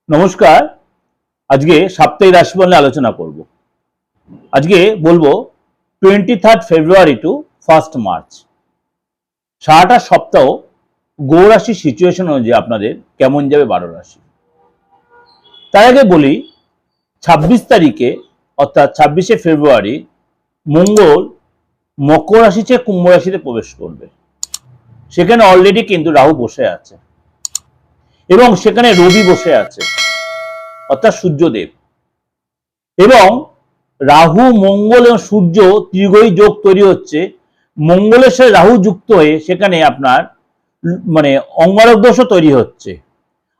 নমস্কার। আজকে সাপ্তাহিক রাশিফল নিয়ে আলোচনা করব। আজকে বলবো 23 ফেব্রুয়ারি টু 1 মার্চ সারাটা সপ্তাহ গ্রহ রাশির সিচুয়েশন অনুযায়ী আপনাদের কেমন যাবে 12 রাশি। তার আগে বলি 26 তারিখে অর্থাৎ 26শে ফেব্রুয়ারি মঙ্গল মকর রাশি থেকে কুম্ভ রাশিতে প্রবেশ করবে। সেখানে অলরেডি কিন্তু রাহু বসে আছে এবং সেখানে রবি বসে আছে অর্থাৎ সূর্যদেব, এবং রাহু মঙ্গল এবং সূর্য ত্রিগ্রহী যোগ তৈরি হচ্ছে। মঙ্গলের সাথে রাহু যুক্ত হয়ে সেখানে আপনার অঙ্গারক দোষও তৈরি হচ্ছে,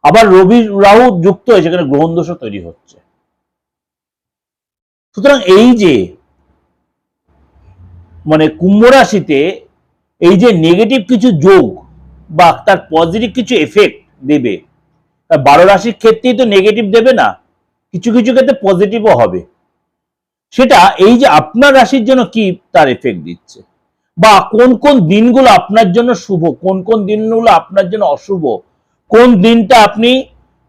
আবার রবি রাহু যুক্ত হয়ে সেখানে গ্রহণ দোষও তৈরি হচ্ছে। সুতরাং এই যে কুম্ভ রাশিতে এই যে নেগেটিভ কিছু যোগ বা তার পজিটিভ কিছু এফেক্ট দেবে, 12 রাশির ক্ষেত্রেই তো নেগেটিভ দেবে না, কিছু কিছু ক্ষেত্রে পজিটিভও হবে। সেটা এই যে আপনার রাশির জন্য কি তার এফেক্ট দিচ্ছে, বা কোন কোন দিনগুলো আপনার জন্য শুভ, কোন কোন দিনগুলো আপনার জন্য অশুভ, কোন দিনটা আপনি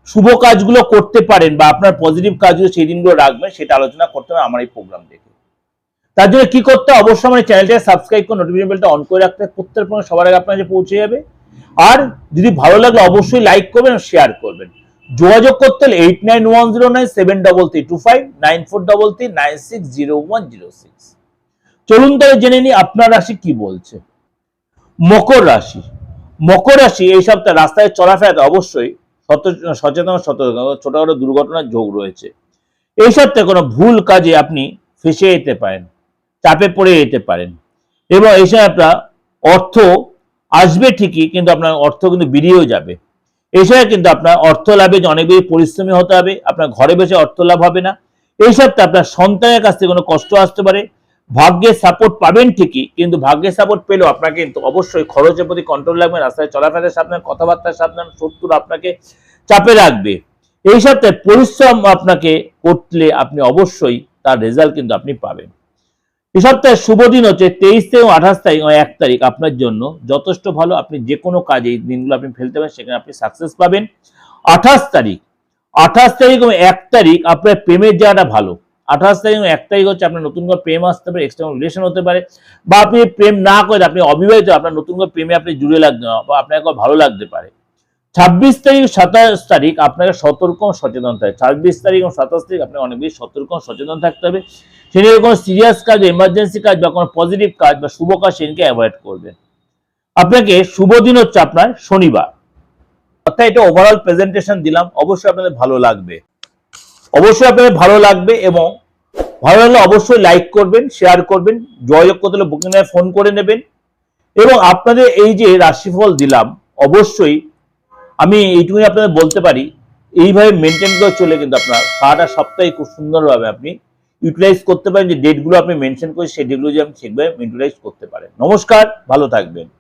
শুভ কাজগুলো করতে পারেন বা আপনার পজিটিভ কাজগুলো সেই দিনগুলো রাখবেন, সেটা আলোচনা করতে হবে আমার এই প্রোগ্রাম দেখে। তার জন্য কি করতে হবে, অবশ্যই আমার চ্যানেলটাকে সাবস্ক্রাইব করে নোটিফিকেশন বেলটা অন করে রাখতে, প্রত্যেক সবার আগে আপনার কাছে পৌঁছে যাবে। আর যদি ভালো লাগলে অবশ্যই লাইক করবেন ও শেয়ার করবেন। যোগাযোগ করতে হলে 8910973325 9433960106। চলুন তাহলে জেনে নিই আপনার রাশি কি বলছে। মকর রাশি। মকর রাশি এই সপ্তাহে রাস্তায় চলাফেরাতে অবশ্যই সচেতন ছোটখাটো দুর্ঘটনার যোগ রয়েছে। এই সপ্তাহে কোনো ভুল কাজে আপনি ফেসে যেতে পারেন, চাপে পড়ে যেতে পারেন, এবং এই সময় আপনার অর্থ আসবে ঠিকই, কিন্তু আপনার অর্থ কিন্তু বেরিয়েও যাবে। এই সময় কিন্তু আপনার অর্থ লাভে অনেক বেশি পরিশ্রমী হতে হবে, আপনার ঘরে বসে অর্থ লাভ হবে না। এই সপ্তাহে আপনার সন্তানের কাছ থেকে কোনো কষ্ট আসতে পারে। ভাগ্যের সাপোর্ট পাবেন ঠিকই, কিন্তু ভাগ্যের সাপোর্ট পেলেও আপনাকে কিন্তু অবশ্যই খরচের প্রতি কন্ট্রোল রাখবেন। রাস্তায় চলাফেরার সাবধান, কথাবার্তার সাবধান, শত্রুরা আপনাকে চাপে রাখবে। এই সপ্তাহে পরিশ্রম আপনাকে করলে আপনি অবশ্যই তার রেজাল্ট কিন্তু আপনি পাবেন। এই সপ্তাহে শুভ দিন হচ্ছে 23 থেকে 28 তারিখ 1 তারিখ আপনার জন্য যথেষ্ট ভালো। আপনি যে কোনো কাজে এই দিনগুলো আপনি ফেলতে পারেন, সেখানে আপনি সাকসেস পাবেন। 28 তারিখ এবং 1 তারিখ আপনার প্রেমের জায়গাটা ভালো। 28 তারিখ এবং 1 তারিখ হচ্ছে আপনার নতুন করে প্রেম আসতে পারে, এক্সটার্নাল রিলেশন হতে পারে, বা আপনি প্রেম না করে আপনি অবিবাহিত, আপনার নতুন করে প্রেমে আপনি জুড়ে লাগতে বা আপনার ভালো লাগতে পারে। 26 তারিখ 27 তারিখ আপনাকে সতর্ক সচেতন থাকতে হবে। 26 তারিখ এবং 27 তারিখ আপনাকে অনেক বেশি সতর্ক সচেতন থাকতে হবে। সেদিকে কোনো সিরিয়াস কাজ, এমার্জেন্সি কাজ বা কোনো পজিটিভ কাজ বা শুভ কাজ সেদিনকে অ্যাভয়েড করবেন। আপনাকে শুভ দিন হচ্ছে আপনার শনিবার। অর্থাৎ এটা ওভারঅল প্রেজেন্টেশন দিলাম, অবশ্যই আপনাদের ভালো লাগবে, এবং ভালো লাগলে অবশ্যই লাইক করবেন, শেয়ার করবেন। যোগাযোগ করতে হলে বুকিং এ ফোন করে নেবেন। এবং আপনাদের এই যে রাশিফল দিলাম, অবশ্যই আমি এইটুকুনি আপনাদের বলতে পারি, এইভাবে মেনটেন করে চলে কিন্তু আপনার সারাটা সপ্তাহে খুব সুন্দরভাবে আপনি ইউটিলাইজ করতে পারেন। যে ডেটগুলো আপনি মেনশন করে সেই ডেটগুলো যে আপনি ঠিকভাবে ইউটিলাইজ করতে পারেন। নমস্কার, ভালো থাকবেন।